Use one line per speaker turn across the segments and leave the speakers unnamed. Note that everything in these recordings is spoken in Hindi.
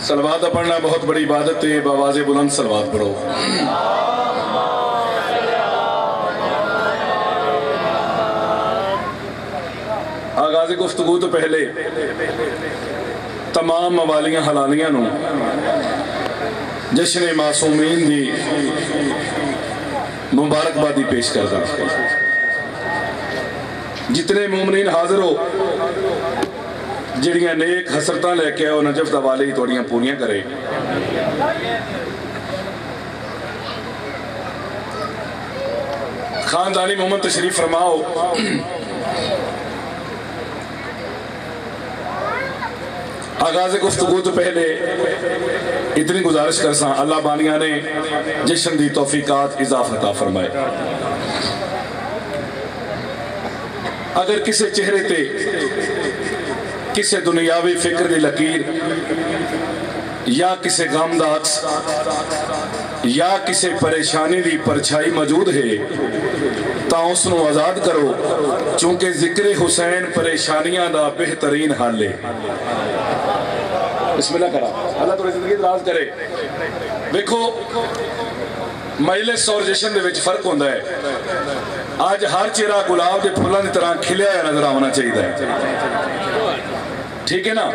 सलवात पढ़ना बहुत बड़ी इबादत है। बावाज़ बुलंद सलवात पढ़ो। आगाज़ गुफ्तगू तो पहले तमाम मवालियां हलालियां नूं जश्न मासूमीन दी मुबारकबादी पेश करदा। जितने मोमनीन हाजिर हो, जिहड़ियां नेक हसरतां लैके आओ, नजफ दा वाले ही तुहाड़ियां पूरियां करे। खानदानी मोहम्मद तशरीफ फरमाओ। आगाज़ गुफ्तगू तो पहले इतनी गुजारिश कर सा, अल्लाह बानिया ने जश्न दी तौफीकात इजाफा अता फरमाए। अगर किसी चेहरे ते किसी दुनियावी फिक्र की लकीर या किसी गम दा अक्स या किसी परेशानी की परछाई मौजूद है तो उसनू आज़ाद करो, चूंकि जिक्र हुसैन परेशानियां दा बेहतरीन हल है। बिस्मिल्लाह करा, अल्लाह तुहाडी जिंदगी दराज करे। देखो, मजलिस और जश्न दे विच फर्क होंदा है। आज हर चेहरा गुलाब के फुलों की तरह खिलिया हुआ नजर आना चाहिए, ठीक है ना।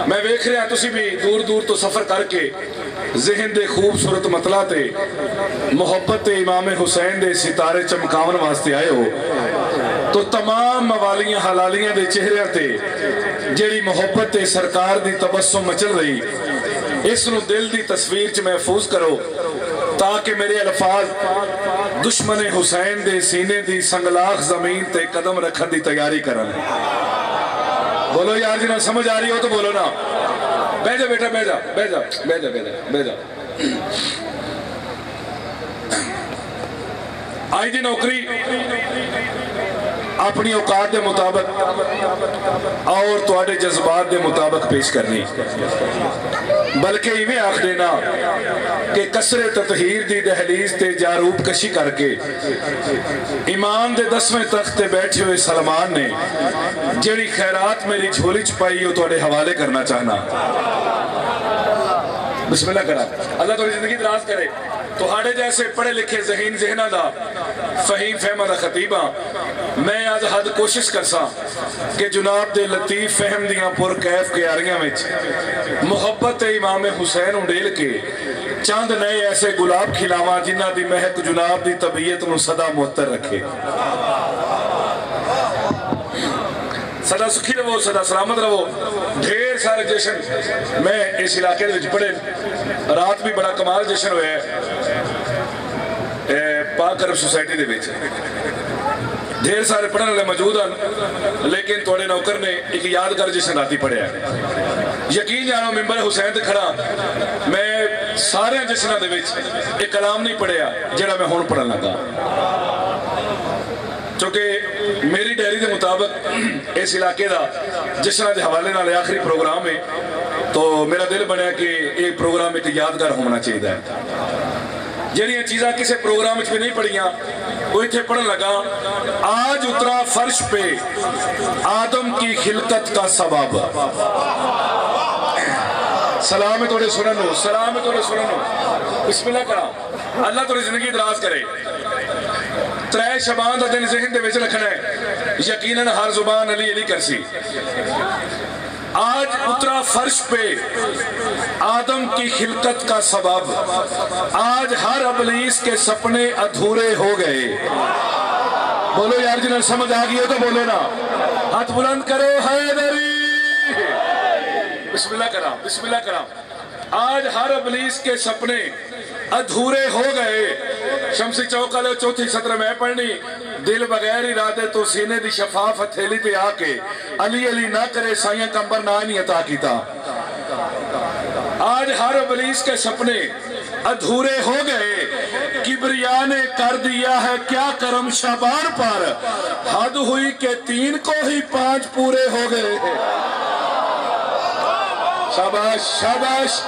मैं वेख रहा तुसी भी दूर दूर तो सफर करके जहन दे खूबसूरत मतला ते मुहब्बत इमाम हुसैन दे सितारे चमकावन वास्ते आए हो, तो तमाम मवालियां हलालियां दे चेहरे ते जेड़ी मुहब्बत सरकार दी तबस्सुम मचल रही, इसनू दिल दी तस्वीर च महफूज करो, ताकि मेरे अल्फाज दुश्मन हुसैन दे सीने दी संगलाख जमीन ते कदम रखने की तैयारी करन। बोलो यार, जिन्हें समझ आ रही हो तो बोलो ना। बह जा बेटा, बह जा, बह जा, बह जा, बह जा, बह जा। आज की नौकरी अपनी औकात के मुताबिक और तुहाडे जज्बात के मुताबिक पेश करनी, बल्कि इवें आख देना कि कसरे ततहीर दी दहलीज ते जारूप कशी करके ईमान दे 10वें तख्त ते बैठे हुए सलमान ने जेड़ी खैरात मेरी झोली च पाई वो तुहाडे हवाले करना चाहना। बिस्मिल्लाह करा, अल्लाह तुहाडी जिंदगी दराज करे। तुहाडे जैसे पढ़े लिखे ज़हीन ज़हना दा फहीम फहमा दा खतीबा मैं आज हद कोशिश करसा कि जुनाब दे लतीफ फहम दियां पुरकैफ क्यारियां विच मुहब्बत इमाम हुसैन उडेल के चंद नए ऐसे गुलाब खिलावा जिन्हां दी महक जुनाब दी तबीयत नूं सदा मुअत्तर रखे। सदा सुखी रहो, सदा सलामत रहो। ढेर सारे जश्न मैं इस इलाके में पढ़े, रात भी बड़ा कमाल जश्न होया पाक अरब सोसाइटी दे विच। ढेर सारे पढ़ने वाले मौजूद हैं, लेकिन थोड़े नौकर ने एक यादगार जश्न राती पढ़िया। यकीन जानो, मिंबर हुसैन ते खड़ा मैं सारे जश्नों दे विच एक कलाम नहीं पढ़िया जिहड़ा मैं हुण पढ़न लगा, क्योंकि मेरी डायरी के मुताबिक इस इलाके का जश्न के हवाले नाल आखिरी प्रोग्राम है, तो मेरा दिल बनया कि एक प्रोग्राम एक यादगार होना चाहिए। जिहड़ियां चीज़ां किसी प्रोग्राम में भी नहीं पढ़िया वो इत्थे पढ़न लगा। आज उतरा फर्श पे आदम की खिलकत का सबब। सलाम है थोड़े सुनन, सलाम है थोड़े सुनन। बिस्मिल्लाह करा, अल्लाह थोड़ी जिंदगी दराज करे। 3 शबान का दिन ज़हन दे विच रखना है, यकीनन हर जुबान अली अली करसी। आज उतरा फर्श पे आदम की खिलकत का सबब, आज हर अबलीस के सपने अधूरे हो गए। बोलो यार, जिन्हें समझ आ गई हो तो बोलो ना, हाथ बुलंद करो हैदरी। बिस्मिल्लाह करा, बिस्मिल्लाह करा। आज हर अबलीस के सपने अधूरे हो गए। शमसी चौक वाले 4थी सत्र में पढ़नी, दिल बगैर इरादे तो सीने दी शफाफ हथेली ते आके अली अली ना करे साइया कंबर ना नहीं अता कीता। आज हर अबलीस के सपने अधूरे हो गए। किबरिया ने कर दिया है क्या करम शाबान पर, हद हुई के 3 को ही 5 पूरे हो गए। शाबाश शाबाश,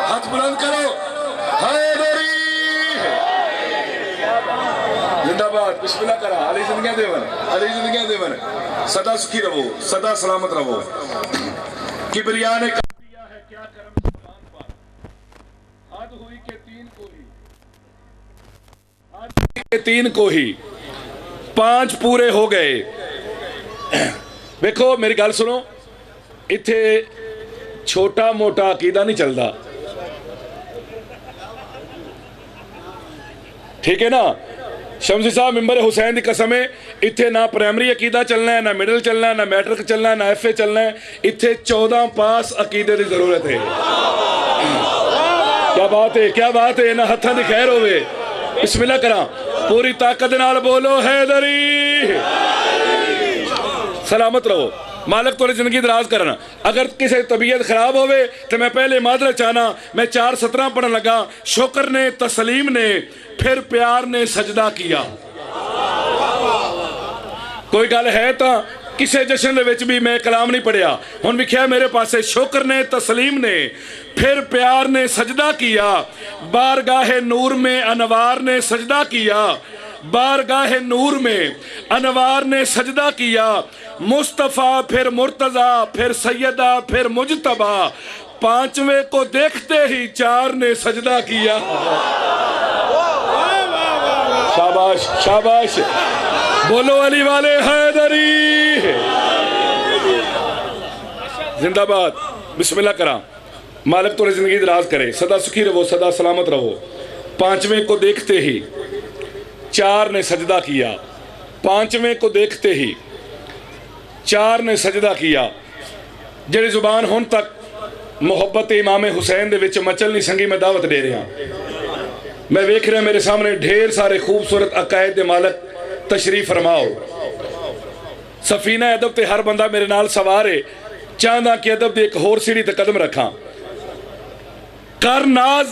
हाथ बुलंद करो हैदरी जिंदाबाद। बिस्मिल्लाह करा, अली जिंदगियां देवन, अली जिंदगियां देवन। सदा सुखी रहो, सदा सलामत रहो। किबरिया ने कर दिया है क्या करम समान पर, हद हुई के तीन को ही, हद हुई के तीन को ही, पांच पूरे हो गए। देखो मेरी गल सुनो, इत्थे छोटा मोटा अकीदा नहीं चलता, ठीक है ना। शमसी साहब मिंबर हुसैन की कसम है, इत्थे ना प्राइमरी अकीदा चलना है, ना मिडल चलना है, ना मैट्रिक चलना है, ना FA चलना है, इत्थे 14 पास अकीदे की जरूरत है। क्या बात है, क्या बात है, ना हत्थां दी खैर होवे। बिस्मिल्लाह करा, पूरी ताकत नाल बोलो हैदरी, सलामत रहो, मालिक थोड़ी जिंदगी दराज करना। अगर किसी तबीयत खराब होवे तो मैं पहले मादरत चाहना, मैं 4:17 पढ़न लगा, शुक्र ने तस्लीम ने फिर प्यार ने सजदा किया। कोई गल है तो किसी जश्न दे विच भी मैं कलाम नहीं पढ़िया, हुण विख्या मेरे पासे, शुक्र ने तस्लीम ने फिर प्यार ने सजदा किया, बारगाहे नूर में अनवार ने सजदा किया, बारगाहे नूर में अनवार ने सजदा किया, मुस्तफ़ा फिर मुर्तज़ा फिर सैयदा फिर मुजतबा, पांचवें को देखते ही 4 ने सजदा किया। शाबाश शाबाश, बोलो अली वाले हैदरी जिंदाबाद। बिस्मिल्लाह करा, मालिक तो जिंदगी दराज करे, सदा सुखी रहो, सदा सलामत रहो। पांचवें को देखते ही 4 ने सजदा किया, पांचवें को देखते ही 4 ने सजदा किया। जेड़ी जुबान हुण तक मुहब्बत इमाम हुसैन दे विच मचल नहीं संगी, मैं दावत दे रहा। मैं वेख रहा मेरे सामने ढेर सारे खूबसूरत अकायद दे मालक तशरीफ फरमाओ। सफीना अदब ते हर बंदा मेरे नाल सवार है, चाहता कि अदब दी एक होर सीढ़ी ते कदम रखा। कर नाज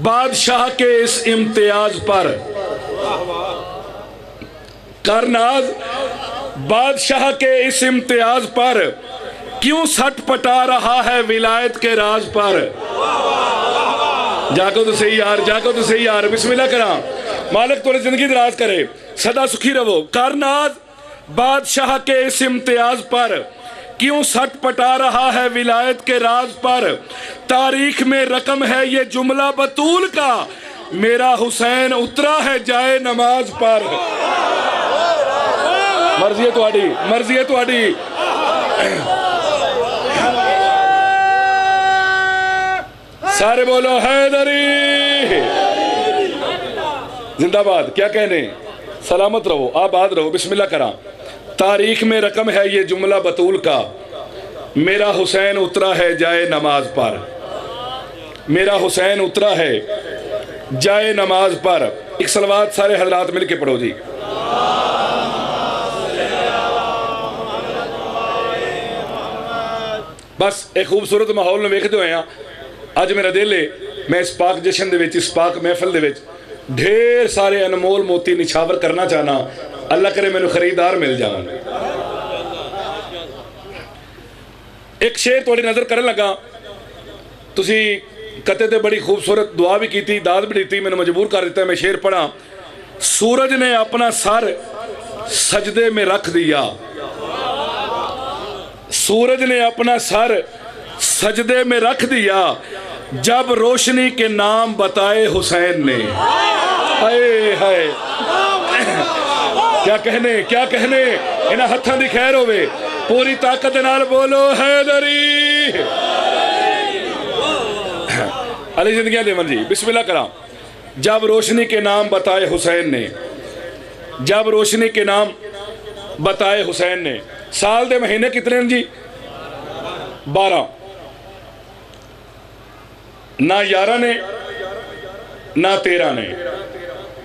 बादशाह के इस इम्तियाज पर, कर नाज बादशाह के इस इम्तियाज पर, क्यों सट पटा रहा है विलायत के राज पर। जागो तो सही यार, जागो तो सही यार। बिस्मिल्लाह करा, मालिक थोड़ी जिंदगी दराज करे, सदा सुखी रहो। करनाज बादशाह के इस इम्तियाज पर, क्यों सट पटा रहा है विलायत के राज पर। तारीख में रकम है ये जुमला बतूल का, मेरा हुसैन उतरा है जाए नमाज पर। मर्जी है तुहाडी, मर्जी है तुहाडी। सारे बोलो हैदरी जिंदाबाद। क्या कहने, सलामत रहो, आबाद रहो। बिस्मिल्लाह करा, तारीख में रकम है ये जुमला बतूल का, मेरा हुसैन उतरा है जाए नमाज पर, मेरा हुसैन उतरा है जाए नमाज पर। एक सलवात सारे हजरात मिल के पढ़ो जी। बस एक खूबसूरत माहौल में वेखते हुए अज मेरा दिल है, मैं इस पाक जशन दे विच, इस पाक महफिल दे विच ढेर सारे अनमोल मोती निछावर करना चाहना। अल्लाह करे मैनू खरीदार मिल जान। एक शेर थोड़ी नजर करन लगा, तुसी कते ते बड़ी खूबसूरत दुआ भी की, दाद भी दी, मैंने मजबूर कर दिता। मैं शेर पढ़ा। सूरज ने अपना सर सजदे में रख दिया, सूरज ने अपना सर सजदे में रख दिया, जब रोशनी के नाम बताए हुसैन ने। हाय हाय, क्या कहने, क्या कहने। इन्हां हत्थां दी खैर होवे, पूरी ताकत नाल बोलो हैदरी। अली जिंदगी देवन जी। बिस्मिल्लाह करा, जब रोशनी के नाम बताए हुसैन ने, जब रोशनी के नाम बताए हुसैन ने। साल दे महीने कितने हैं जी? 12। ना 11 ने ना 13 ने,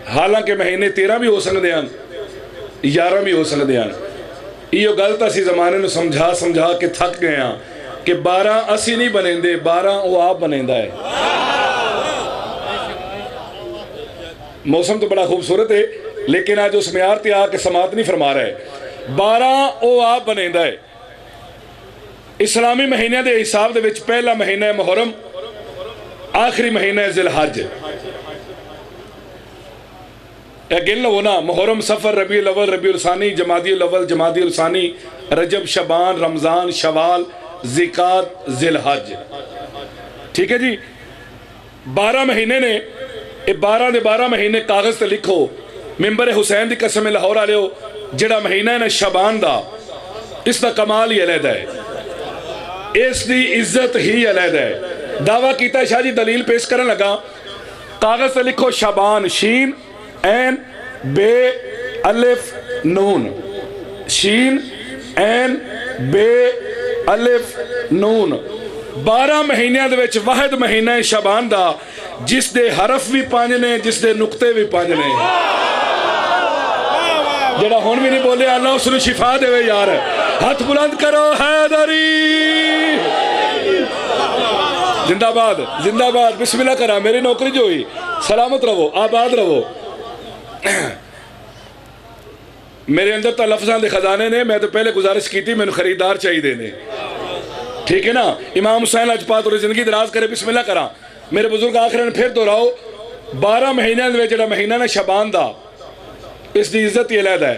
हालांकि महीने 13 भी हो सकते हैं, 11 भी हो सकते हैं। यो गल तो असी जमाने में समझा समझा के थक गए हैं कि 12 असी नहीं बनेंदे, 12 वो आप बनेंदा है। मौसम तो बड़ा खूबसूरत है, लेकिन आज उस म्यार ते आके समात नहीं फरमा रहा है। 12 वो आप बनेंदा है। इस्लामी महीनों के हिसाब दे विच पहला महीना है मुहर्रम, आखिरी महीना है जिलहज। गिन लो ना, मुहर्रम, सफर, रबीउल अव्वल, रबीउल सानी, जमादियुल अव्वल, जमादियुल सानी, रजब, शबान, रमजान, शवाल, ज़िकात, ज़िलहज। ठीक है जी, 12 महीने ने, ये 12 के 12 महीने कागज़ से लिखो। मिंबर हुसैन की कसम लाहौर वाले, जिहड़ा महीना है ना शबान का, इसका कमाल ही अलग है, इसकी इज्जत ही अलग है। दावा किया शाह जी, दलील पेश करने लगा, कागज़ से लिखो शबान, शीन ऐन बे अलिफ नून, शीन ऐन बे अलिफ नून। 12 महीनों के वाहिद महीना है शबान का, जिस दे हरफ भी 5 ने, जिस दे नुकते भी 5 ने। जेड़ा हुण भी नहीं बोले, अल्लाह उसनू शिफा देवे यार। हाथ बुलंद करो हैदरी जिंदाबाद, जिंदाबाद। बिस्मिल्लाह करा, मेरी नौकरी जो हुई, सलामत रहो, आबाद रहो। मेरे अंदर तो लफ्ज़ां दे खजाने ने। मैं तो पहले गुजारिश की थी, मैंने खरीदार चाहिए ने, ठीक है ना। इमाम हुसैन अजपात और जिंदगी दराज करे। बिस्मिल्लाह करा, मेरे बुजुर्ग आखिर ने फिर दोहराओ, 12 महीनों जो महीना ना शबान का, इसकी इज्जत ही अलग है।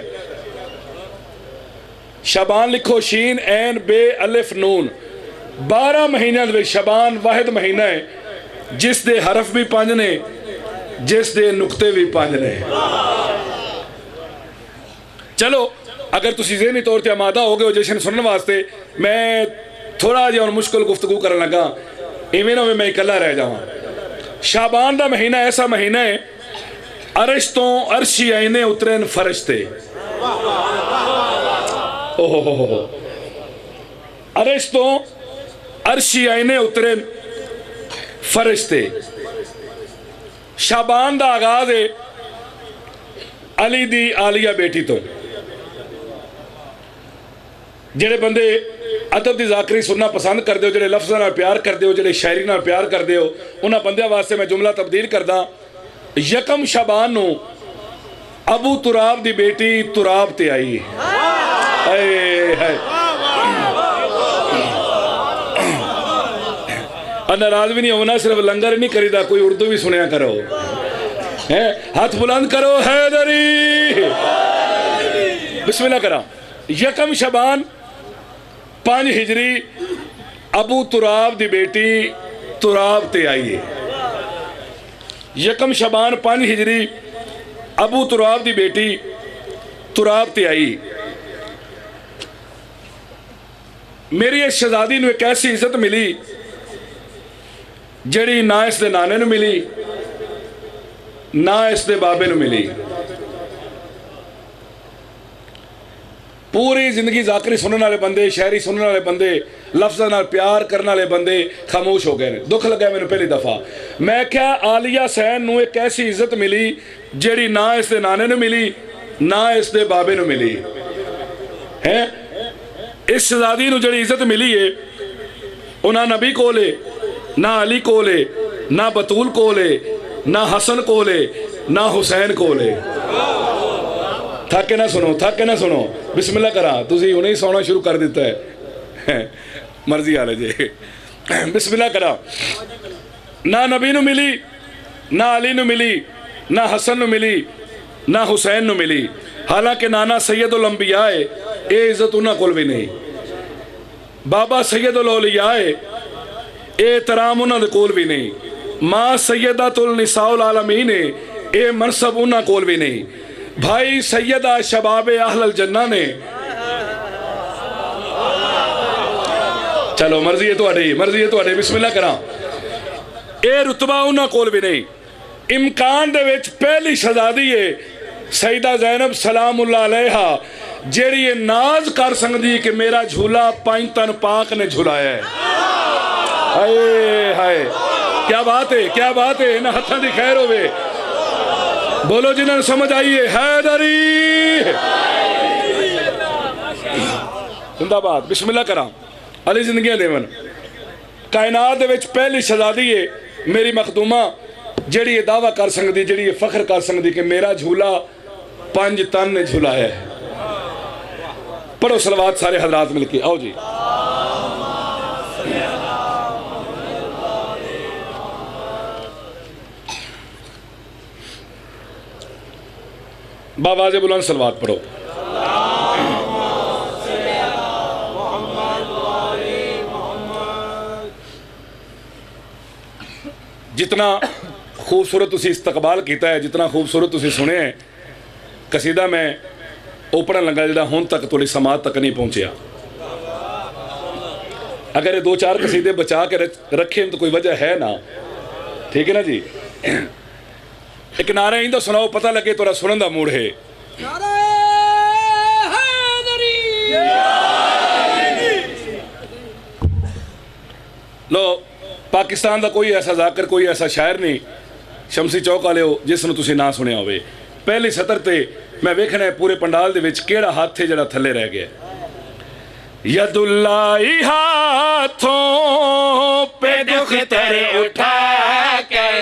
शबान लिखो, शीन ऐन बे अलिफ नून। 12 महीनों के शबान वाहिद महीना है, जिस दे हरफ भी 5 ने, जिस दे नुकते भी 5 ने। चलो, अगर तुम ज़हनी तौर पर आमादा हो गए हो जश्न सुनने वास्ते, मैं थोड़ा जिहा मुश्किल गुफ्तगू कर लगा, इवें ना मैं इकला रह जावा। शाबान का महीना ऐसा महीना है, अरश तो अरशी आईने उतरे फरिश्ते। ओहो, अरश तो अरशी आईने उतरे फरिश्ते। शाबान का आगाज है अली दी आलिया बेटी तो। जेड़े बंदे अदब की जाकरी सुनना पसंद करते हो, जेड़े लफ्ज़ां नाल प्यार करते हो, जेड़े शायरी नाल प्यार करते हो, उन्होंने बंदियां वास्ते मैं जुमला तब्दील करदा। यकम शबान नू अबू तुराब दी बेटी तुराब ते आई। नाराज भी नहीं होना, सिर्फ लंगर नहीं करीदा, कोई उर्दू भी सुनिया करो। है हाथ बुलंद करो हैदरी। बिस्मिल्लाह करा। यकम शबान 5 हिजरी अबू तुराब दी बेटी तुराब ते आई है। यकम शबान 5 हिजरी अबू तुराब दी बेटी तुराब ते आई। मेरी इस शहजादी नूं एक ऐसी इज्जत मिली जड़ी ना इस दे नाने नूं मिली, ना इस दे बाबे नूं मिली। पूरी जिंदगी जाकरी सुनने वाले बंदे, शायरी सुनने वाले बंदे, लफ्ज़ां नाल प्यार करने वाले बंदे खामोश हो गए। दुख लगा मैंने पहली दफ़ा। मैं क्या आलिया सैन नूं एक ऐसी इज्जत मिली जड़ी ना इस दे नाने नूं मिली, ना इस दे बाबे नूं मिली है। इस शहजादी नूं जड़ी इज्जत मिली है, उन्हां नबी कोले, ना अली कोले, ना बतूल कोले, ना हसन कोले, ना हुसैन कोले। थक के ना सुनो, थक के ना सुनो। बिस्मिल्लाह करा, तुसी हुणे ही सोना शुरू कर दिता है, मर्जी वाले जे। बिस्मिल्लाह करा। ना नबी नूं मिली, ना अली नूं मिली, ना हसन नूं मिली, ना हुसैन नूं मिली। हालांकि नाना सैयदुल अंबिया है, ये इज्जत उन्हां कोल भी नहीं। बाबा सैयदुल औलिया है, ये तराम उन्हां दे कोल भी नहीं। मां सैयदातुल निसाउल आलमीन है, ये मनसब उन्हां कोल भी नहीं। भाई सैयदा शबाबे अहलल जन्ना ने, चलो मर्जी है तुहाडी, मर्जी है तुहाडी। बिस्मिल्लाह करा। ये रुतबा उन्हां कोल भी नहीं। इमकान दे विच पहली शहजादी है सईदा ज़ैनब सलामुल्लाह अलैहा, जेड़ी ये नाज कर सकदी कि मेरा झूला 5 तन पाक ने झुलाया है। हाय हाय, क्या बात है, क्या बात है। इन हथां दी खैर होवे, बोलो जिन्हें समझ आई है हैदरी जिंदाबाद। बिस्मिल्लाह करा। अली जिंदगी देवन। कायनात दे विच पहली शहजादी है मेरी मखदूमा, जेड़ी ये दावा कर सकती, जेड़ी ये फख्र कर सकती कि मेरा झूला 5 तन ने झुलाया है। पढ़ो सलवात सारे हजरात मिलके, आओ जी। बावाज़े बुलंद सलवात पढ़ो। जितना खूबसूरत तुसी इस्तकबाल किया है, जितना खूबसूरत तुसी सुने है, कसीदा मैं ओपन लगा जो हुण तक थोड़ी समाज तक नहीं पहुँचा। अगर ये 2-4 कसीदे बचा के रखे तो कोई वजह है ना, ठीक है ना जी। एक नारा इंदा सुनाओ, पता लगे तोरा सुनन दा मूड है। लो, पाकिस्तान का कोई ऐसा जाकर, कोई ऐसा शायर नहीं शमसी चौक वाले हो जिसनूं तुसीं ना सुनिया होवे। पहली सतर ते मैं वेखना है पूरे पंडाल दे विच केड़ा हाथ है जड़ा थल्ले रह गया। यदुल्लाई हाथों पे दुख तेरे उठा कर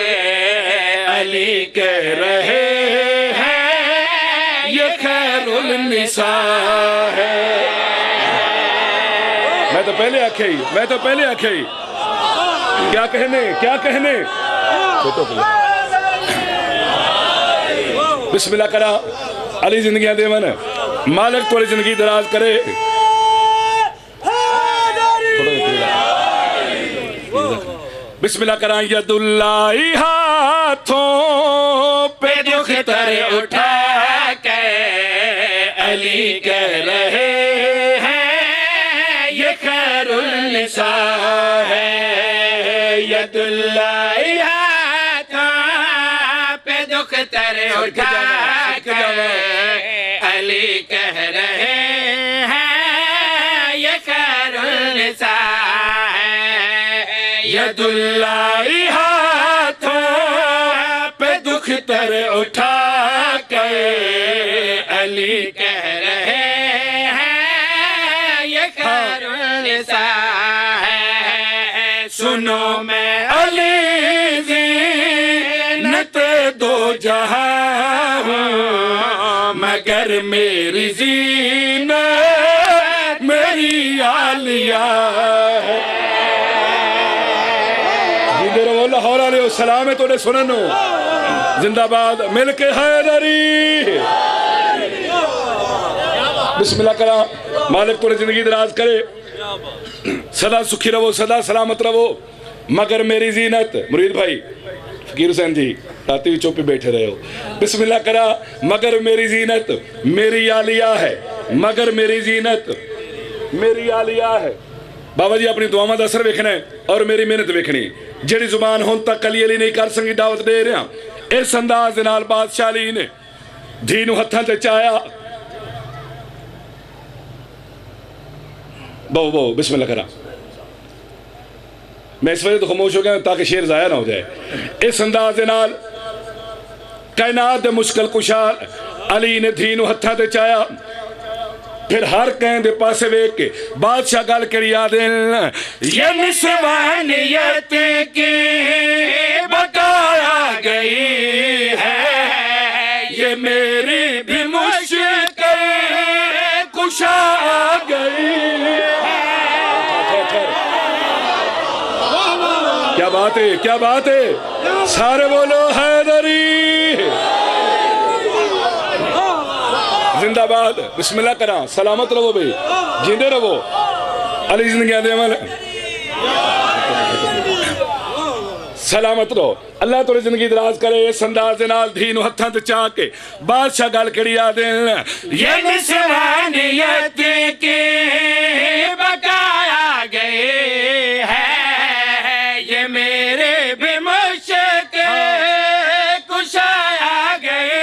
अली कह रहे हैं ये खैरुल निसा है। मैं तो पहले आखे ही, मैं तो पहले आखे ही, क्या कहने, क्या कहने। बिस्मिल्लाह करा, अली जिंदगियां देवन, मालिक तोरी जिंदगी दराज करे। बिस्मिल्लाह करा, यदुल्लाई हाथों पे दुख तेरे उठा के अली कह रहे हैं ये खैरुल निसा है। यदुल्लाई हाथों पे दुख तेरे उठा के अली कह रहे हैं ये खैरुल निसा है। यदुल्लाई हाथों पे दुख तेरे उठा के अली कह रहे हैं ये खैरुल निसा है। सुनो मैं अली ज़ीनत दो जहां हूं, मगर मेरी ज़ीनत मेरी आलिया है। लाहौर वाले सलाम है तोड़े सुननो, जिंदाबाद मिल के हैदरी। बिस्मिल्लाह करा, मालिक तोड़े जिंदगी दराज करे, सदा सुखी रहो, सदा सलामत रहो। मगर मेरी जीनत, मुरीद भाई फकीर हुसैन जी राती भी चुप बैठे रहे हो। बिस्मिल्लाह करा, मगर मेरी जीनत मेरी आलिया है, मगर मेरी जीनत मेरी आलिया है। बाबा जी अपनी दुआवां दा असर वेखना है और मेरी मेहनत वेखनी। जेड़ी जुबान हुण तक अली अली नहीं कर सकी, दावत दे रहा इस अंदाज दे नाल बादशाह अली ने धी नूं हत्थां ते चाया। बहु बहु बिस्मिल्लाह करा। मैं इस वजह तो खामोश हो गया ताकि शेर जाया ना हो जाए। इस अंदाज दे नाल कायनात दे मुश्किल कुशा अली ने धी नूं हत्थां ते चाया। फिर हर कहीं दे पासे वेख के बादशाह गल करी आ दे, ये निस्वानियत की बकाया गई है, ये मेरी भी मुश्किल कुशा गई है। क्या बात है, क्या बात है, सारे बोलो हैदरी जिंदाबाद। बिस्मिल्लाह करा, सलामत रहो भाई, जिंदे रहो, अली जिंदगी देवन सलामत रहो। अल्लाह तोरी जिंदगी दराज करे। इस अंदाज दे नाल धी नूं हत्थां ते चाह के बादशाह गल करी आ देन, ये निस्वानियत की बकाया गए है, ये मेरे भी मुश्किल कुशाया गए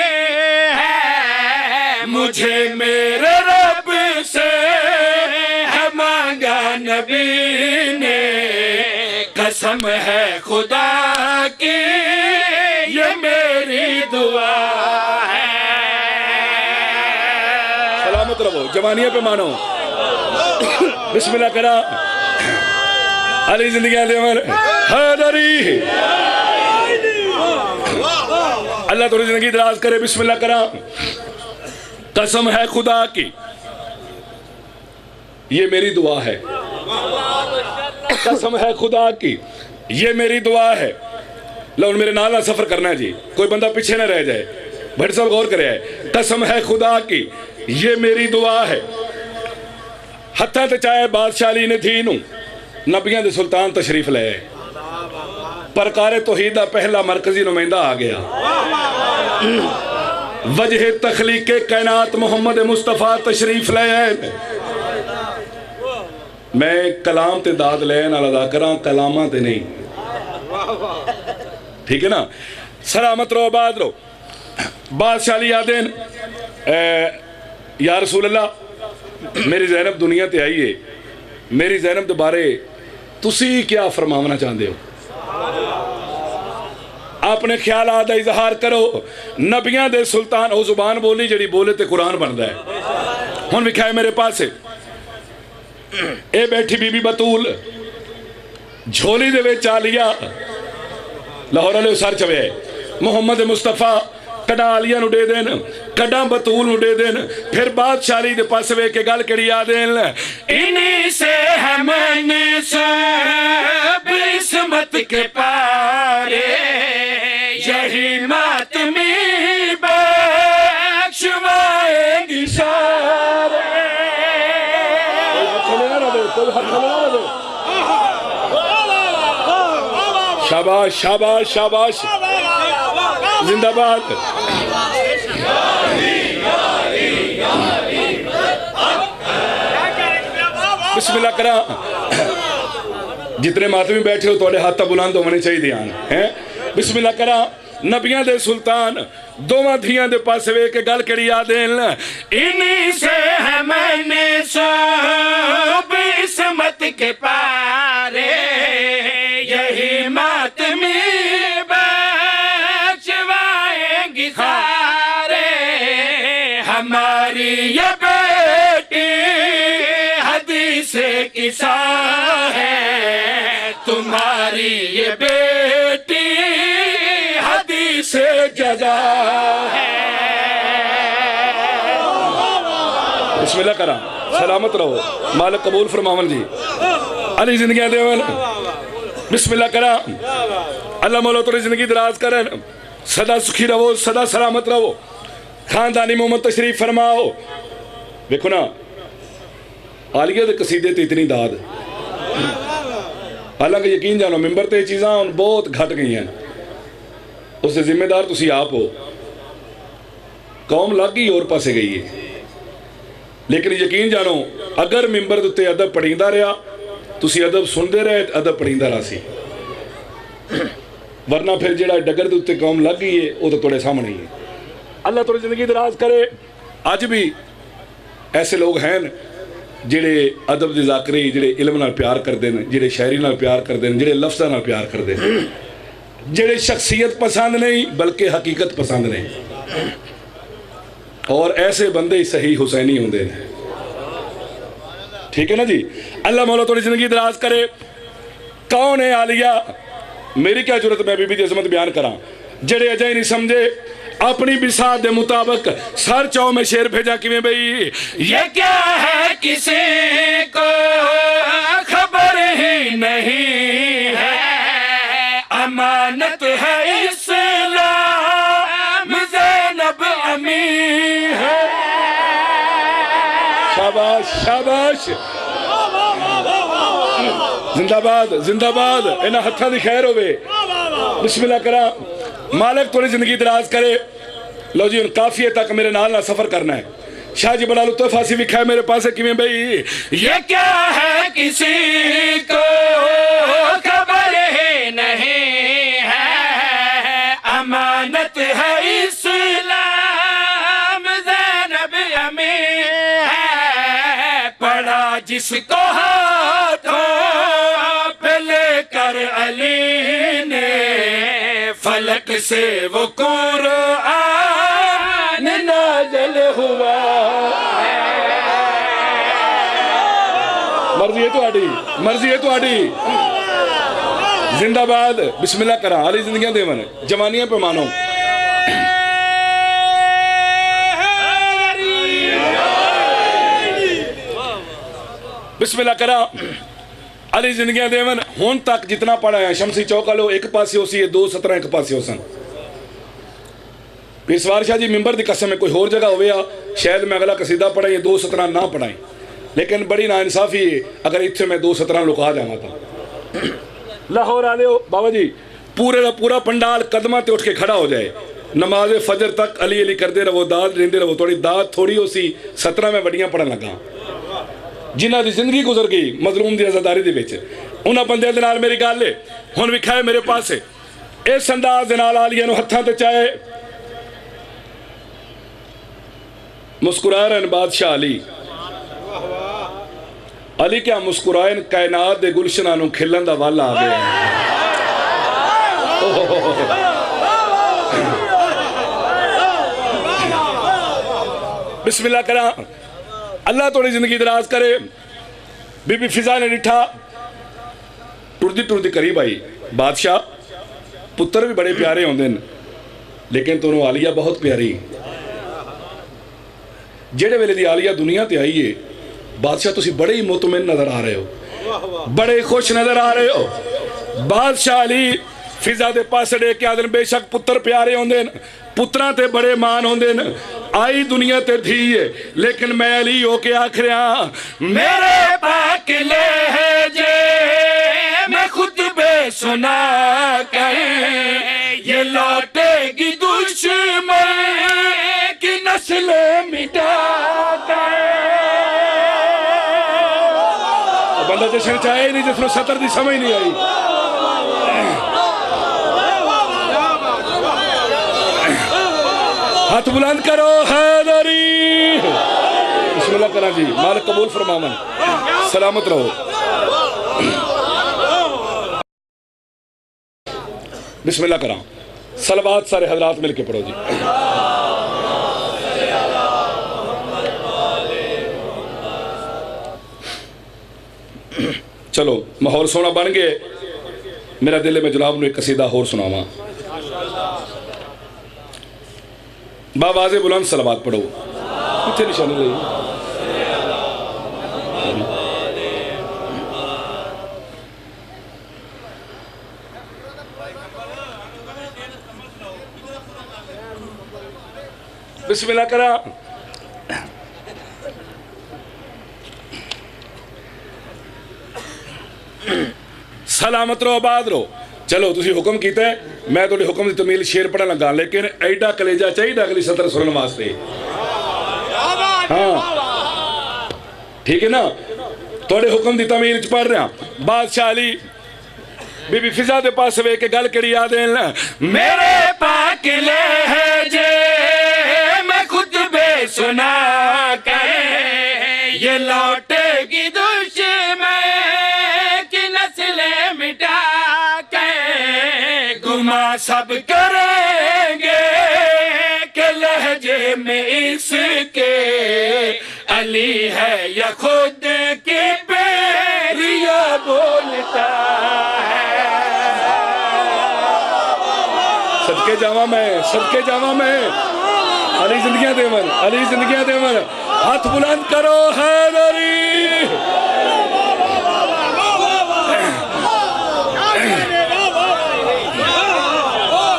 है। मुझे मेरे रब से है मांगा नबी ने, कसम है खुदा की ये मेरी दुआ है। सलामत रहो, जवानियों पे मानो। बिस्मिल्लाह करा, अली जिंदगी देवन हैदरी। अल्लाह तुम्हारी जिंदगी दराज करे। बिस्मिल्लाह करा, कसम है खुदा की ये मेरी दुआ है, कसम है खुदा की ये मेरी दुआ है। लो मेरे नाल सफर करना है जी, कोई बंदा पीछे ना रह जाए। भट्ट साहब गौर करे, कसम है खुदा की ये मेरी दुआ है। हत्था ते चाहे बादशाह अली ने थी नू नबियां दे सुल्तान तशरीफ ले, परकारे तौहीद दा पहला मरकजी नुमाइंदा आ गया। वजह तखलीक कायनात मोहम्मद मुस्तफा तशरीफ ले आए। मैं कलाम ते दाद लैन वाला अदा करा, कलामा ते नहीं, ठीक है ना। सलामत रहो, आबाद रहो। बादशाह अली आदेन या रसूल अल्लाह, मेरी ज़ैनब दुनिया ते आई है, मेरी ज़ैनब दे बारे तुसी क्या फरमावना चाहते हो? अपने ख्यालात का इजहार करो। नबियां दे सुल्तान वो जुबान बोली जड़ी बोले ते कुरान बनता है। हुण विखाए मेरे पास ए बैठी बीबी बतूल, झोली दे विच आलिया लाहौर वाले सर चवे मोहम्मद मुस्तफा कड़ा आलिया नु दे देन, कड़ा बतूल नु दे देन। फिर बादशाही दे पास वे के गल कड़ी आ देन, इन्हीं से है मैंने सब इस्मत के पारे, यही मातमी बख्शवाएंगी सारे। शाबाश शाबाश शाबाश, जिंदाबाद। बिस्मिल्लाह करा। जितने मातमी बैठे हो थोड़े हाथ बुलंद होने चाहिए हैं। बिस्मिल्लाह करा। नबियां दे सुल्तान दोवां धियां दे पास वे के गल करी आ देन, इन्हीं से है मैंने सब इस्मत के पारे, यही मातमी बख्शवाएंगी सारे। हमारी ये बेटी हदीस किस्सा है, तुम्हारी ये बेटी हदीस जज़ा है। बिस्मिल्लाह करा। सलामत रहो, मालिक कबूल फरमावन जी, अली जिंदगी देवन। बिस्मिल्लाह करा। अल्लाह मौला तेरी जिंदगी दराज करन, सदा सुखी रहो, सदा सलामत रहो, खानदानी मोहम्मद तशरीफ फरमाओ। देखो ना आलिया के कसीदे ते इतनी दाद, हालांकि यकीन जानो मिंबर ते चीज़ां बहुत घट गई हैं, उससे जिम्मेदार तुसी आप हो। कौम लग गई और पासे गई है, लेकिन यकीन जानो अगर मिंबर उत्ते अदब पढ़ींदा रहा, तुसी अदब सुनते रहे, अदब पढ़ींदा रहा सी, वरना फिर जेड़ा डगर दे उत्ते कौम लग गई है वो तो तुहाडे सामने ही है। अल्लाह तुहाडी जिंदगी दराज करे। अज भी ऐसे लोग हैं जेड़े अदब दी ज़ाकरी, जेड़े इल्म नाल प्यार करते हैं, जेड़े शायरी नाल प्यार करते हैं, जेड़े लफ्ज़ां नाल प्यार करते हैं, जेड़े शख्सियत पसंद नहीं बल्कि हकीकत पसंद नहीं। और ऐसे बंदे ही सही हुसैनी होंदे ने, ठीक है ना जी। अल्लाह मौला थोड़ी जिंदगी दराज करे। कौन है आलिया? मेरी क्या जरूरत मैं बीबी की अजमत बयान करा। जड़े अजय नहीं समझे अपनी बिसात के मुताबिक सर चौ में शेर भेजा किवें बई, ये क्या है किसी को खबर ही नहीं है, अमानत है इस्लाम ज़ैनब अमी है। शाबाश शाबाश, जिंदाबाद जिंदाबाद, इन्हां हत्थां दी खैर होवे। बिस्मिल्लाह करा। मालिक थोड़ी जिंदगी दराज करे। लो जी हुण काफिए तक मेरे नाल ना सफर करना है। शाह जी बड़ा लुत्फ फासी विखा है मेरे पास किवें बई, ये क्या है किसी को खबर ही नहीं है, अमानत है इस्लाम ज़ैनब अमी है, पड़ा जिसको हाथों पे लेकर अली ने, फलक से वो कुरान नाज़िल हुआ। मर्जी है तुहाडी, मर्जी है तुहाडी। जिंदाबाद। बिस्मिल्लाह करा। अली जिंदगियां देवन, जवानियां पे मानो। बिस्मिल्लाह करा। अली जिंदगियां देवन। हुण तक जितना पढ़ा है शमसी चौका लो एक पासे उसी 2:17 एक पासे हो सन। पेशवार शाह जी मिंबर की कसम है कोई होर जगह हो शायद मैं अगला कसीदा पढ़ाई 2:17 ना पढ़ाई, लेकिन बड़ी नाइंसाफी है अगर इतने मैं 2:17 लुका जावा। तो लाहौर आले हो बाबा जी, पूरे का पूरा पंडाल कदमां ते उठ के खड़ा हो जाए, नमाज फजर तक अली अली करते रहो, दाद देंदे रहो। थोड़ी दाद थोड़ी हो सी 17 में वड्डियां पढ़न लगा, जिन्हां दी जिंदगी गुजर गई मजलूम दी आज़ादारी दे विच, उन्हां बंदियां दे नाल मेरी गल है। हुण विखाए मेरे पास इस अंदाज दे नाल आलिया नूं हत्थां ते चाहे मुस्कुरा रहे बादशाह अली। अली क्या मुस्कुराए कायनात दे गुलशना नूं खिलन दा वल आ गया। बिस्मिल्लाह करा, अल्लाह थोड़ी जिंदगी दराज करे। बीबी फिजा ने डिठा, टुरदी टुरदी करीब आई, बादशाह पुत्र भी बड़े प्यारे होंदे न, लेकिन तुहानूं आलिया बहुत प्यारी। जेड़े वेले दी आलिया दुनिया ते आई है, बादशाह तुसी बड़े ही मुतमिन नजर आ रहे हो, बड़े खुश नजर आ रहे हो। बादशाह अली फिजा दे पास डे के आदन, बेशक पुत्र प्यारे होंदे न, पुत्रां ते बड़े मान होंदे न, आई दुनिया ते धी है, लेकिन मैं अली हो के आख रहा, मेरे पाक लहजे मैं खुद बेसुना कहे, ये लौटेगी दुश्मन की नस्ल मिटा कर। बंदा जश्न चाहे नहीं जिसमें सतर की समझ नहीं आई। हाथ बुलंद करो हैदरी। बिस्मिल्लाह करा जी, मालिक कबूल फरमावन, सलामत रहो। बिस्मिल्लाह करा, सलवात सारे हजरात मिलके पढ़ो जी। चलो माहौल सोना बन गए, मेरा दिल में जनाब एक कसीदा होर सुनावा। बावाज़े बुलंद सलवात पढ़ो, कितने निशानी लई। बिस्मिल्लाह करा, सलामत रहो, आबाद रहो। चलो तुसी हुक्म कीता है, मैं थोड़े हुक्म की तमील शेर पढ़न लगा, लेकिन एडा कलेजा चाहिए अगली सतर सुनने वास्ते। हाँ ठीक है ना, थोड़े हुक्म की तमील च पढ़ रहा। बादशाह अली बीबी फिजा दे पास वे के गल करी याद है, मेरे पाक लहजे मैं खुद बेसुना कहे, ये लौटेगी दुश्मन की नस्लें मिटा के, गुमा सब करेंगे के लहजे में इसके, अली है या खुद की पैरिया बोलता है। सदके जावा मैं, सदके जावा मैं, अली जिंदगियां देवन, अली जिंदगियां देवन। हाथ बुलंद करो हैदरी।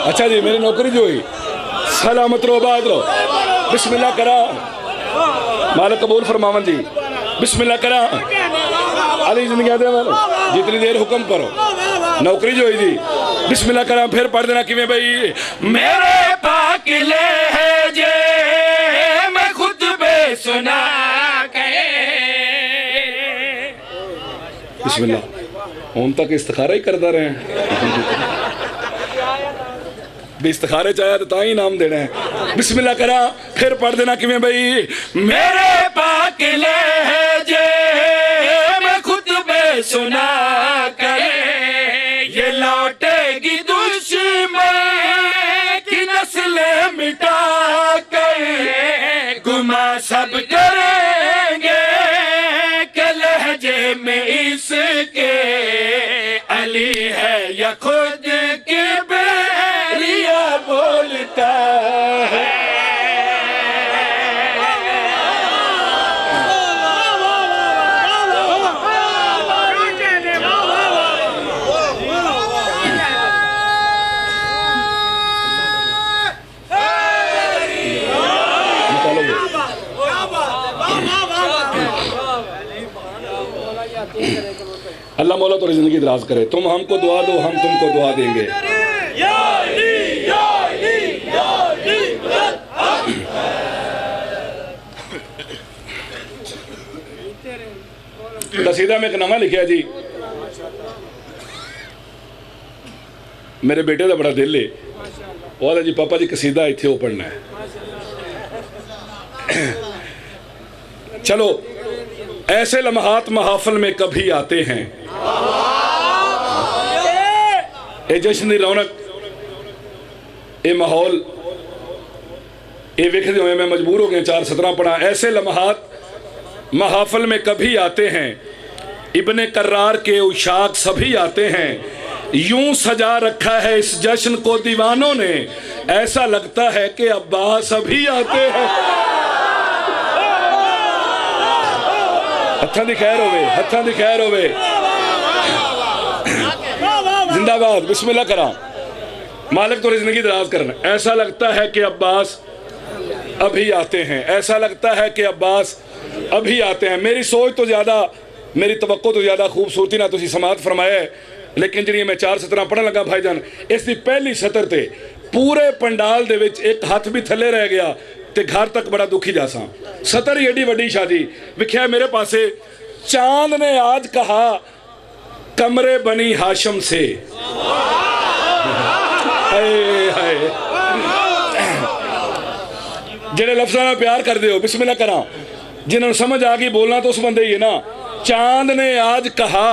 अच्छा जी, मेरी नौकरी जो हुई, सलामत रहो, आबाद रहो। बिस्मिल्लाह करा, मालिक कबूल फरमावन जी। बिस्मिल्लाह करा, अली जिंदगी देवन, जितनी देर हुक्म करो। नौकरी जो हुई जी, बिस्मिल्लाह करा, फिर पढ़ देना किवें भाई, मेरे पाक लहजे मैं खुद बेसुना कहे। बिस्मिल्लाह, हम तक इस्तिखारा ही करता रहे, भी इस्तिखारे चाहे तो ही नाम देना है। बिस्मिल्लाह करा, फिर पढ़ देना किवें भाई, मेरे पाक लहजे मैं खुद बेसुना कहे, ये लौटेगी दुश्मन की नस्लें मिटा कर, गुमा सब करेंगे के लहजे में इसके, अली है या खुद के बैरिया बोलता है। अल्लाह मौला तो जिंदगी दराज करे। तुम हमको दुआ दो, हम तुमको दुआ देंगे। कसीदा में एक नवा लिखा जी, मेरे बेटे का बड़ा दिल है, वो जी पापा जी कसीदा इत्थे पढ़ना है। चलो, ऐसे लम्हात महाफिल में कभी आते हैं, ये जश्न की रौनक, ये माहौल, ये वेखते हुए मैं मजबूर हो गया 4 सतरा पढ़ा। ऐसे लम्हात महाफिल में कभी आते हैं, इब्ने कर्रार के उशाक सभी आते हैं, यूं सजा रखा है इस जश्न को दीवानों ने, ऐसा लगता है कि अब्बास अभी आते हैं। हत्थां दी खैर होवे, हत्थां दी खैर होवे, जिंदाबाद, बिस्मिल्लाह करा, मालिक तो जिंदगी दराज करना। ऐसा लगता है कि अब्बास अभी आते हैं, ऐसा लगता है कि अब्बास अभी आते हैं। मेरी सोच तो ज़्यादा, मेरी तवक्को तो ज़्यादा खूबसूरती ना तुसी समात फरमाया है, लेकिन जी मैं 4 सतरा पढ़न लगा भाईजान, इसकी पहली सतर ते पूरे पंडाल दे विच एक हाथ भी थले रह गया ते घर तक बड़ा दुखी जासा। सतर ही एडी वड्डी शादी विख्या मेरे पासे, चांद ने आज कहा कमरे बनी हाशम से, हाय हाय, जेड़े लफ्ज़ां नाल प्यार कर दे हो, बिस्मिल्लाह करा, जिन्होंने समझ आ गई बोलना तो उस बंदे ही है ना। चांद ने आज कहा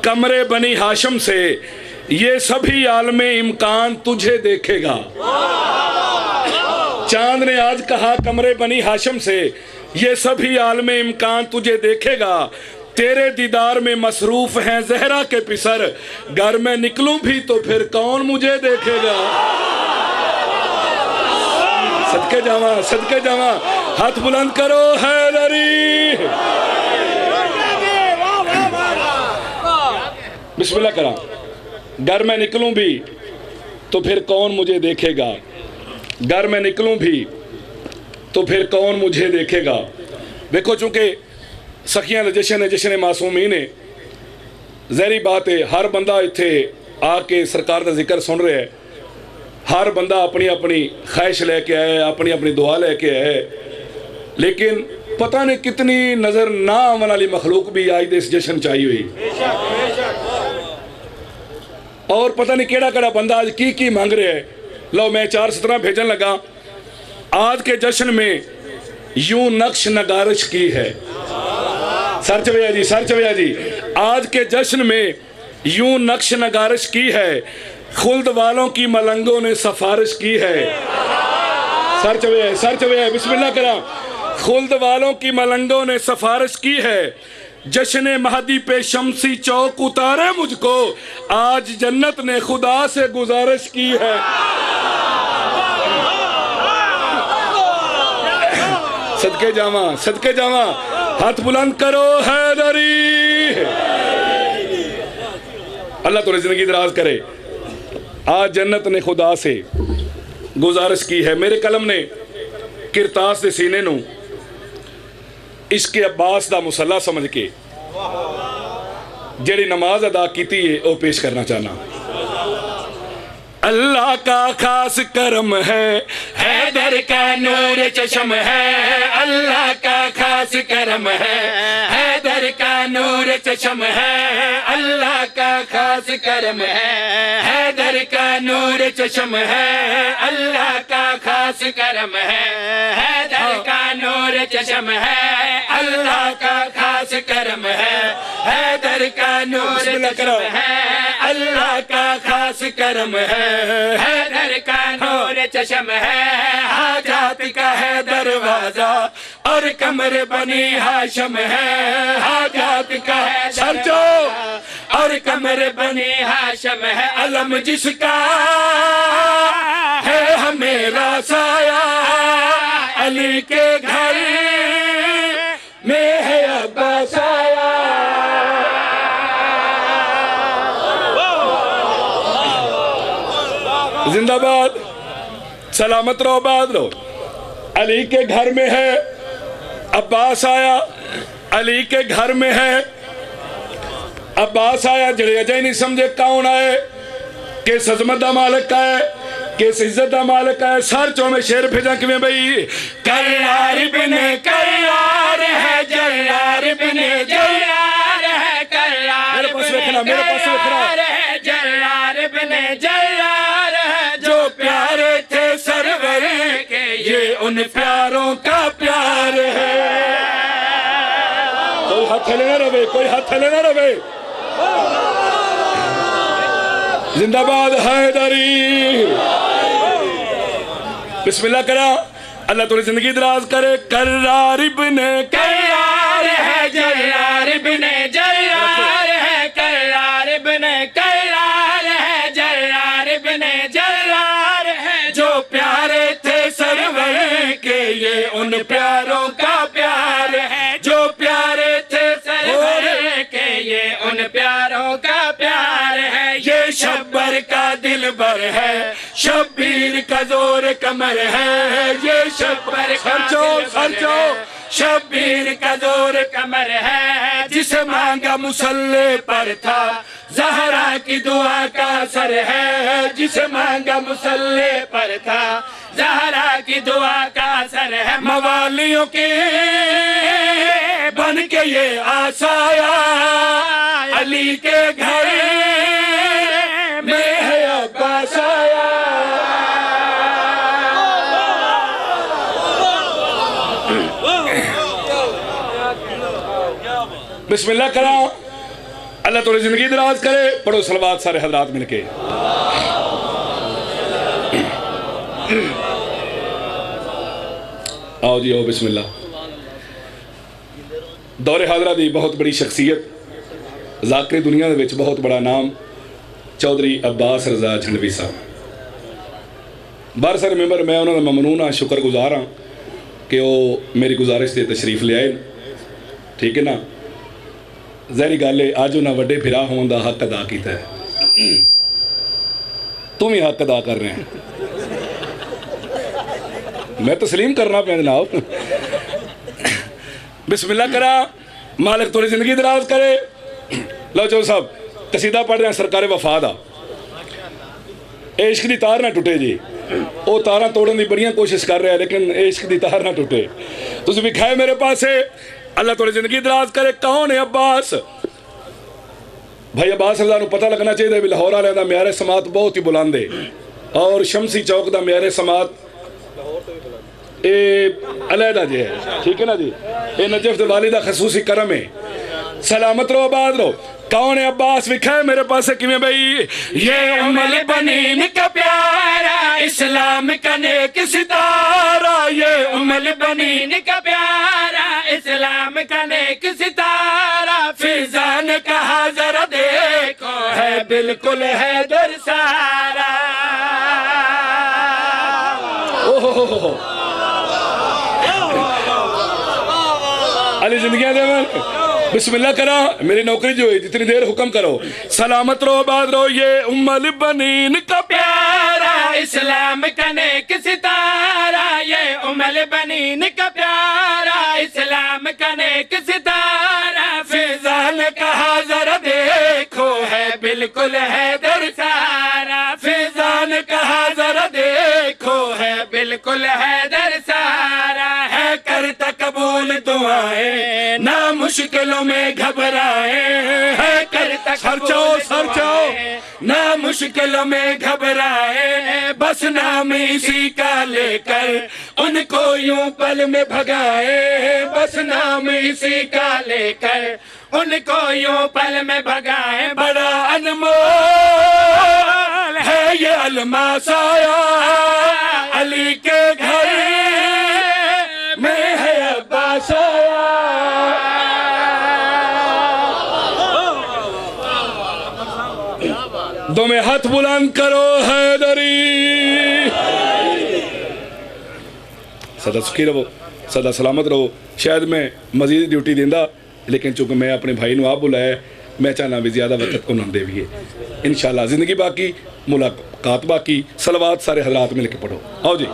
कमरे बनी हाशम से, ये सभी आलमे इम्कान तुझे देखेगा। चांद ने आज कहा कमरे बनी हाशम से, ये सभी आलमे इम्कान तुझे देखेगा, तेरे दीदार में मसरूफ हैं जहरा के पिसर, घर में निकलूं भी तो फिर कौन मुझे देखेगा। सदके जावा, सदके जावा, हाथ बुलंद करो हैदरी, बिस्मिल्लाह करा। घर में निकलूं भी तो फिर कौन मुझे देखेगा, घर में निकलूं भी तो फिर कौन मुझे देखेगा। देखो चूंकि सखियां का जश्न है, जश्न मासूमीन है, ज़हरी बात है, हर बंदा इत्थे आके सरकार का जिक्र सुन रहा है, हर बंदा अपनी अपनी ख्वाहिश लेके आया है, अपनी अपनी दुआ लेके आया है, लेकिन पता नहीं कितनी नज़र ना आने वाली मखलूक भी आज इस जश्न चाहिए हुई, और पता नहीं केड़ा केड़ा बंदा आज की मांग रहा है। लो मैं 4 सतरा भेजन लगा, आज के जश्न में यूं नक्श नगारिश की है, सर चवैया जी, सर चवैया जी, आज के जश्न में यूं नक्श नगारिश की है, खुल्द वालों की मलंगों ने सिफारिश की है। सर चवैया, सर चवैया, बिस्मिल्लाह करा, खुल्द वालों की मलंगों ने सिफारिश की है, जश्न महदी पे शमसी चौक उतारे मुझको, आज जन्नत ने खुदा से गुजारिश की है। सदके जावा, सदके जावा, हाथ बुलंद करो हैदरी, अल्लाह तो जिंदगी दराज करे। आज जन्नत ने खुदा से गुजारिश की है। मेरे कलम ने किरतास के सीने नू इश्क़े अब्बास दा मुसल्ला समझ के जेड़ी नमाज अदा की है वो पेश करना चाहना। अल्लाह का खास करम है, हैदर का नूर चश्म है, अल्लाह का खास करम है, हैदर का नूर चश्म है, अल्लाह का खास करम है, हैदर का नूर चश्म है, अल्लाह का खास करम है, हैदर का नूर चश्म है, अल्लाह का खास करम है, हैदर का नूर चश्म है, अल्लाह का खास करम है, हैदर का नूर चश्म है, हाजात का है दरवाजा और कमर बनी हाशम है, हाजात का है सरजो और कमर बनी हाशम है, अलम जिसका है हमेरा साया, अली के घर में है अब्बास आया। जिंदाबाद, सलामत रहो, आबाद रहो। अली के घर में है अब्बास आया, अली के घर में है अब्बास आया। जड़े अजय नहीं समझे कौन आए, किस अजमत दा मालिक है, किस इज्जत दा मालिक है। सर चो में शेर भेजा किवें बई,
कर्रार बिन कर्रार है, जर्रार बिन जर्रार है, कर्रार
मेरे पास देखना, मेरे पास देखना
है, जर्रार बिन जर्रार है। जो प्यारे थे सरवर के ये उन प्यारों का प्यार है।
कोई हाथ लेना रहे, कोई हाथ लेना रहे। जिंदाबाद हैदरी। बिस्मिल्लाह करा, अल्लाह तुम्हें जिंदगी दराज करे। कर्रार इब्न
कर्रार है, जर्रार बिन जर्रार है, कर्रार बिन कर्रार है, जर्रार बिन जर्रार है। जो प्यारे थे सरवर के ये उन प्यारों का प्यार है। जो प्यारे थे सरवर के ये उन प्यारों का प्यार है। ये शब्बर का दिलबर है, शब्बीर का जोर कमर है। ये शब्बर का दिलबर है, शब्बीर का जोर कमर है। जिसे मांगा मुसल्ले पर था, ज़हरा की दुआ का असर है। जिसे मांगा मुसल्ले पर था, ज़हरा की दुआ का असर है। मवालियों के बन के ये आसाया, अली के घर में है अब्बास आया।
बिस्मिल्लाह करा, अल्लाह तुम्हें जिंदगी दराज करे। पढ़ो सलवात सारे हजरात मिलके। आओ जी आओ, बिस्मिल्लाह। दौरे हाजरा दी बहुत बड़ी शख्सियत, ज़ाकिर दुनिया दे विच बहुत बड़ा नाम, चौधरी अब्बास रज़ा झंडवी साहब। बार सारे मैंबर मैं उन्होंने ममनून हाँ, शुक्रगुजार हाँ कि वो मेरी गुजारिश से तशरीफ ले आए। ठीक है ना, ज़ाहिरी गल है अज उन्हें वड्डे फिरा होने का हक अदा किया है। तुम ही हक अदा कर रहे हैं, मैं तस्लीम करना पे जनाब। बिस्मिल्लाह करा, मालिक थोड़ी जिंदगी दराज करे। लो चो साहब कसीदा पढ़ रहे हैं सरकार वफा दा। इश्क की तार ना टुटे जी, वो तारा तोड़न की बड़ियां कोशिश कर रहा है लेकिन इश्क की तार ना टुटे। तुम भी खाए मेरे पास, अल्लाह थोड़ी जिंदगी दराज करे। कौन है अब्बास? भाई अब्बास रज़ा नूं पता लगना चाहिए भी लाहौर वाले का म्यारे समात बहुत ही बुलंद है और शमसी चौक का म्यारे समात अलहदा जे है। ठीक है ना जी, ये नजफ वाली का खसूसी करम है। सलामत रहो, आबाद रहो। कौन है अब्बास? विखाए मेरे पास किमें भाई।
ये उमल बनीन का प्यारा, इस्लाम का नेक सितारा। ये उमल बनीन का प्यारा, इस्लाम का नेक सितारा। फिजा ने कहा जरा देखो है बिल्कुल है दर सारा।
ओहो अली जिंदगी दे बिस्मिल्लाह करा। मेरी नौकरी जो है जितनी देर हुक्म करो। सलामत रहो, आबाद रहो। ये उम्मल बनीन का
प्यारा, इस्लाम का नेक सितारा। ये उम्मल बनीन का प्यारा, इस्लाम का नेक सितारा। फिजा ने कहा जरा देखो है बिल्कुल है दर सारा। फिजा ने कहा जरा देखो है बिल्कुल है दर सारा। है करता कबूल दुआएं, ना मुश्किलों में घबराए। है करता सरचो ना मुश्किलों में घबराए। बस नाम इसी का लेकर उनको यूं पल में भगाए। बस नाम इसी का लेकर उनको यूं पल में भगाए। बड़ा अनमोल है ये अलमास आया, अली के घर में है अब्बास आया।
दो में हाथ बुलंद करो हैदरी। सदा सुखी रहो, सदा सलामत रहो। शायद मैं मजीद ड्यूटी देंदा लेकिन चूंकि मैं अपने भाई को आप बुलाया, मैं चाहना भी ज़्यादा वक्त उन्होंने दे भी है। इंशाल्लाह ज़िंदगी बाकी, मुलाकात बाकी। सलवात सारे हजरात मिल के पढ़ो। आओ जी।